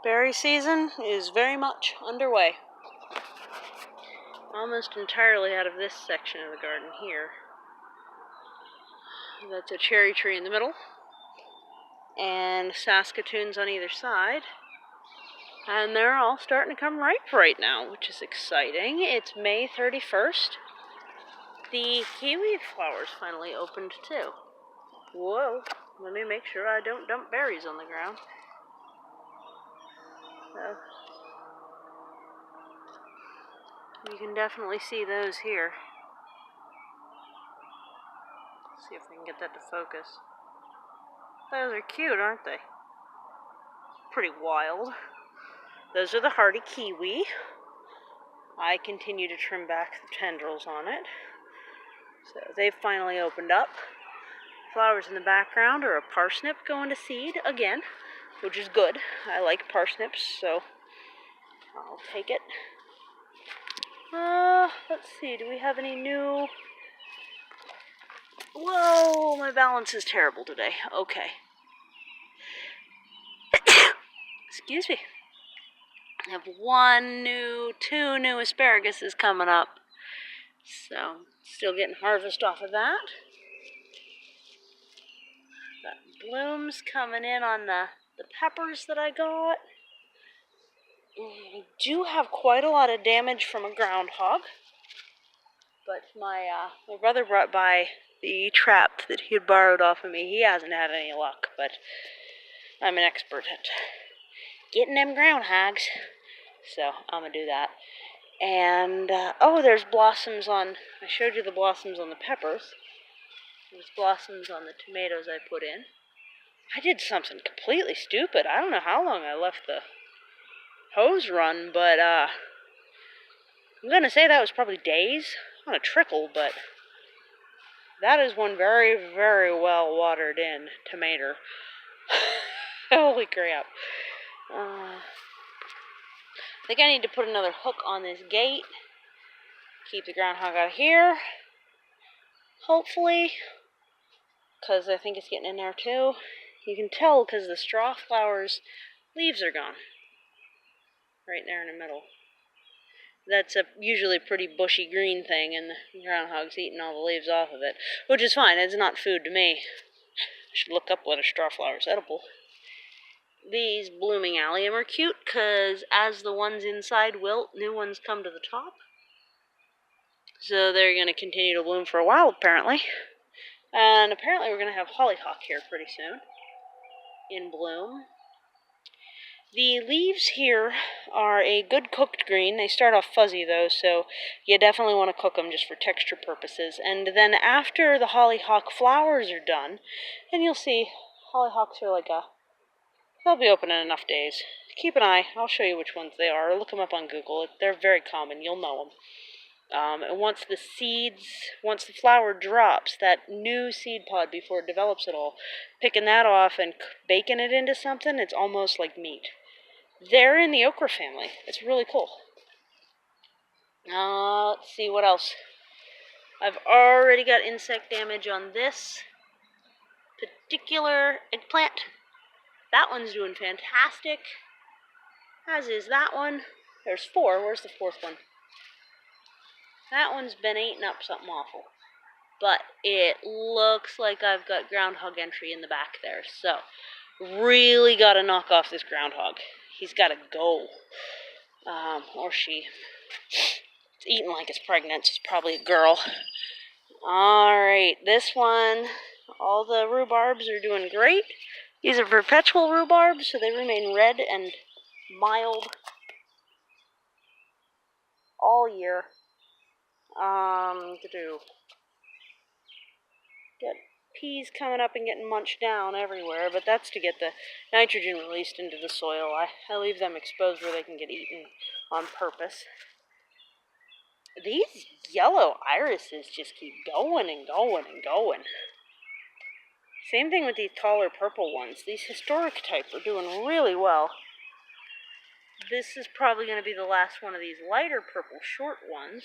Berry season is very much underway. Almost entirely out of this section of the garden here. That's a cherry tree in the middle, and Saskatoons on either side. And they're all starting to come ripe right now, which is exciting. It's May 31st. The kiwi flowers finally opened too. Whoa, let me make sure I don't dump berries on the ground. So, you can definitely see those here. Let's see if I can get that to focus. Those are cute, aren't they? Pretty wild. Those are the hardy kiwi. I continue to trim back the tendrils on it. So they've finally opened up. Flowers in the background are a parsnip going to seed again, which is good. I like parsnips, so I'll take it. Let's see, do we have any new... Whoa, my balance is terrible today. Okay. Excuse me. I have two new asparaguses coming up. So, still getting harvest off of that. Got blooms coming in on the peppers that I got. We do have quite a lot of damage from a groundhog. But my brother brought by the trap that he had borrowed off of me. He hasn't had any luck, but I'm an expert at getting them groundhogs. So, I'm going to do that. And, there's blossoms on... I showed you the blossoms on the peppers. There's blossoms on the tomatoes I put in. I did something completely stupid. I don't know how long I left the hose run, but I'm going to say that was probably days on a trickle, but that is one very, very well watered in tomato. Holy crap. I think I need to put another hook on this gate. Keep the groundhog out of here. Hopefully. Because I think it's getting in there too. You can tell because the straw flowers leaves are gone. Right there in the middle. That's a usually pretty bushy green thing, and the groundhog's eating all the leaves off of it. Which is fine, it's not food to me. I should look up whether straw flower is edible. These blooming allium are cute because as the ones inside wilt, new ones come to the top. So they're going to continue to bloom for a while, apparently. And apparently we're going to have hollyhock here pretty soon in bloom. The leaves here are a good cooked green. They start off fuzzy though, so you definitely want to cook them just for texture purposes. And then after the hollyhock flowers are done, and you'll see hollyhocks are they'll be open in enough days. Keep an eye. I'll show you which ones they are. Look them up on Google. They're very common. You'll know them. And once the flower drops, that new seed pod before it develops at all, picking that off and baking it into something, it's almost like meat. They're in the okra family. It's really cool. Let's see what else. I've already got insect damage on this particular eggplant. That one's doing fantastic. As is that one. There's 4. Where's the 4th one? That one's been eating up something awful. But it looks like I've got groundhog entry in the back there. So, really got to knock off this groundhog. He's got to go. Or she. It's eating like it's pregnant. It's probably a girl. Alright, this one. All the rhubarbs are doing great. These are perpetual rhubarbs, so they remain red and mild all year. Got peas coming up and getting munched down everywhere, but that's to get the nitrogen released into the soil. I leave them exposed where they can get eaten on purpose. These yellow irises just keep going and going and going. Same thing with these taller purple ones. These historic type are doing really well. This is probably going to be the last one of these lighter purple short ones.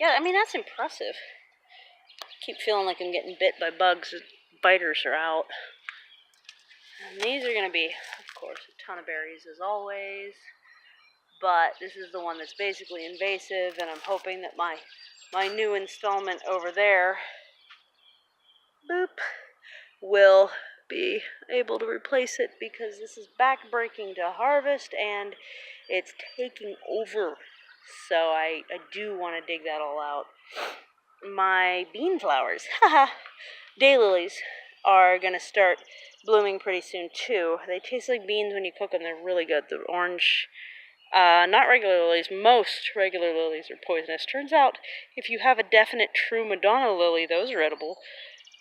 Yeah, I mean, that's impressive. I keep feeling like I'm getting bit by bugs. Biters are out. And these are going to be, of course, a ton of berries as always. But this is the one that's basically invasive, and I'm hoping that my new installment over there, boop, will be able to replace it, because this is back-breaking to harvest and it's taking over. So I do want to dig that all out. My bean flowers, daylilies, are going to start blooming pretty soon too. They taste like beans when you cook them. They're really good. The orange, not regular lilies. Most regular lilies are poisonous. Turns out if you have a definite true Madonna lily, those are edible.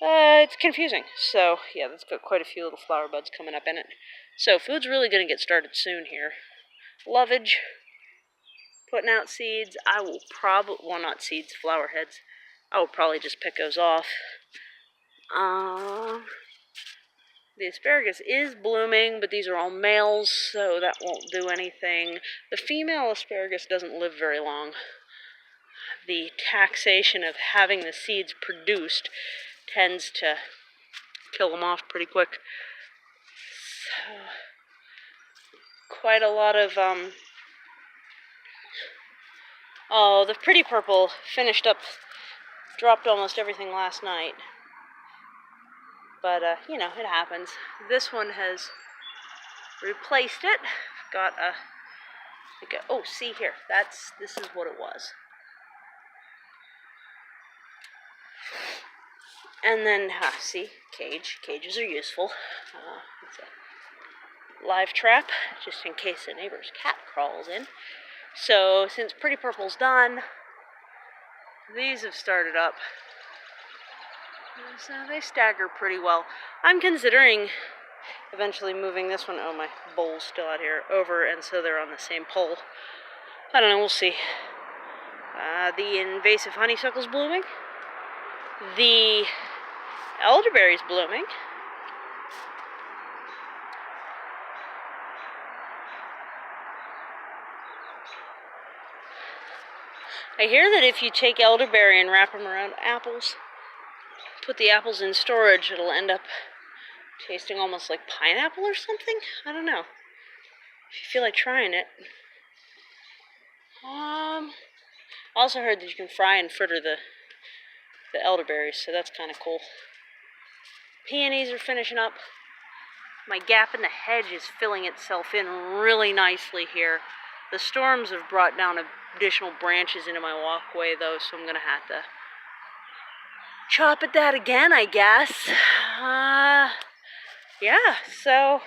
It's confusing. So, yeah, that's got quite a few little flower buds coming up in it. So, food's really going to get started soon here. Lovage, putting out seeds. I will probably, well, not seeds, flower heads. I will probably just pick those off. The asparagus is blooming, but these are all males, so that won't do anything. The female asparagus doesn't live very long. The taxation of having the seeds produced tends to kill them off pretty quick. So, quite a lot of, oh, the pretty purple finished up, dropped almost everything last night. But, you know, it happens. This one has replaced it. Got a, oh, see here, this is what it was. And then, see, cages are useful. It's a live trap, just in case a neighbor's cat crawls in. So, since Pretty Purple's done, these have started up. So they stagger pretty well. I'm considering eventually moving this one, oh, my bowl's still out here, over, and so they're on the same pole. I don't know, we'll see. The invasive honeysuckle's blooming. The elderberry's blooming. I hear that if you take elderberry and wrap them around apples, put the apples in storage, it'll end up tasting almost like pineapple or something? I don't know. If you feel like trying it. I also heard that you can fry and fritter the elderberries, so that's kind of cool. Peonies are finishing up. My gap in the hedge is filling itself in really nicely here. The storms have brought down additional branches into my walkway, though, so I'm going to have to chop at that again, I guess. Yeah, so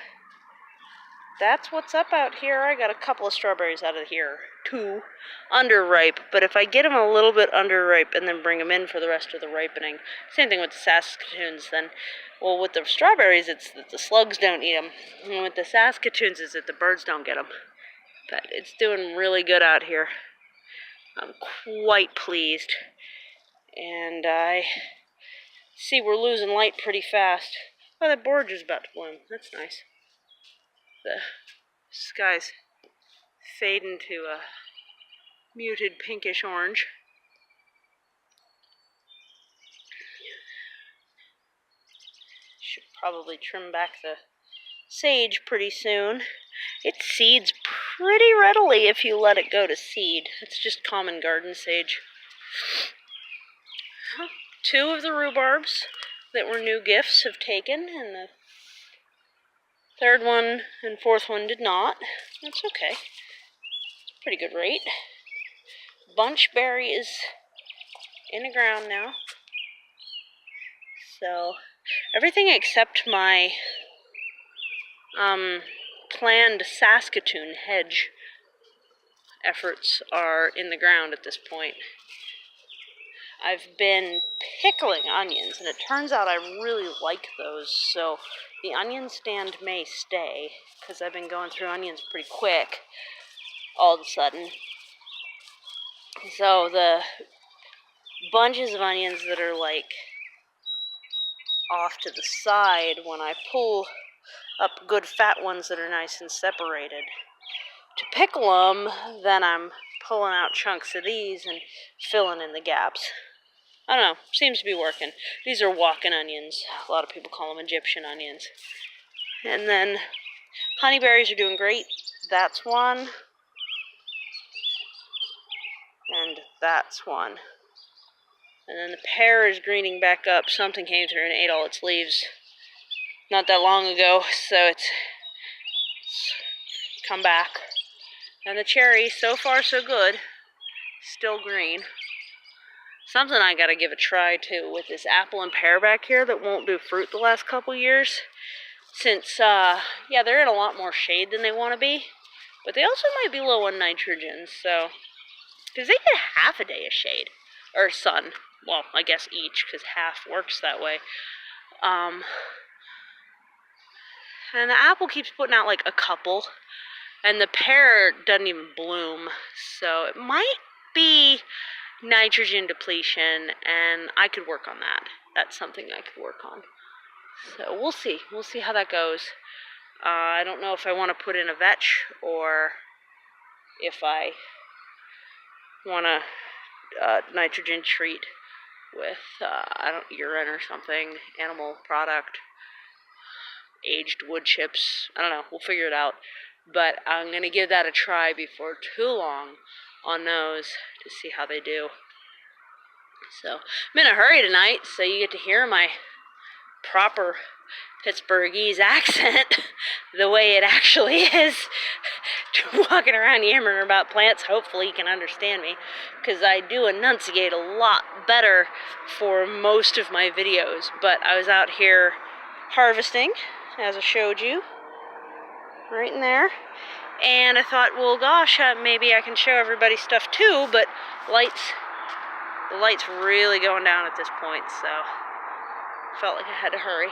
that's what's up out here. I got a couple of strawberries out of here. 2 underripe, but if I get them a little bit underripe and then bring them in for the rest of the ripening, same thing with the Saskatoons then. Well, with the strawberries, it's that the slugs don't eat them. And with the Saskatoons, it's that the birds don't get them. But it's doing really good out here. I'm quite pleased. And I see we're losing light pretty fast. Oh, that borage is about to bloom. That's nice. The sky's fading to a muted pinkish orange. Should probably trim back the sage pretty soon. It seeds pretty readily if you let it go to seed. It's just common garden sage. 2 of the rhubarbs that were new gifts have taken, and the 3rd one and 4th one did not. That's okay. It's a pretty good rate. Bunchberry is in the ground now. So, everything except my planned Saskatoon hedge efforts are in the ground at this point. I've been pickling onions, and it turns out I really like those, so the onion stand may stay, because I've been going through onions pretty quick all of a sudden. So the bunches of onions that are like off to the side, when I pull up good fat ones that are nice and separated to pickle them, then I'm pulling out chunks of these and filling in the gaps. I don't know, seems to be working. These are walking onions. A lot of people call them Egyptian onions. And then honeyberries are doing great. That's one. And that's one. And then the pear is greening back up. Something came through and ate all its leaves not that long ago, so it's come back. And the cherry, so far so good, still green. Something I gotta give a try too with this apple and pear back here that won't do fruit the last couple years. Since, yeah, they're in a lot more shade than they want to be, but they also might be low on nitrogen, so, because they get half a day of shade, or sun. Well, I guess each, because half works that way. And the apple keeps putting out like a couple, and the pear doesn't even bloom, so it might be nitrogen depletion, and I could work on that. That's something I could work on. So we'll see. We'll see how that goes. I don't know if I want to put in a vetch or if I want to nitrogen treat with urine or something, animal product, aged wood chips. I don't know. We'll figure it out. But I'm going to give that a try before too long on those to see how they do. So I'm in a hurry tonight, so you get to hear my proper Pittsburghese accent the way it actually is. Walking around yammering about plants. Hopefully you can understand me, because I do enunciate a lot better for most of my videos. But I was out here harvesting, as I showed you, right in there. And I thought, well, gosh, maybe I can show everybody stuff too, but the light's really going down at this point, so felt like I had to hurry.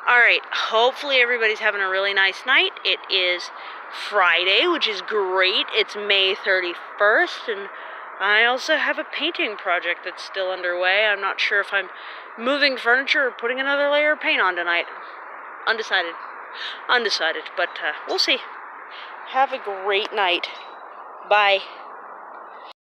Alright, hopefully everybody's having a really nice night. It is Friday, which is great. It's May 31st, and I also have a painting project that's still underway. I'm not sure if I'm moving furniture or putting another layer of paint on tonight. Undecided, but we'll see. Have a great night. Bye.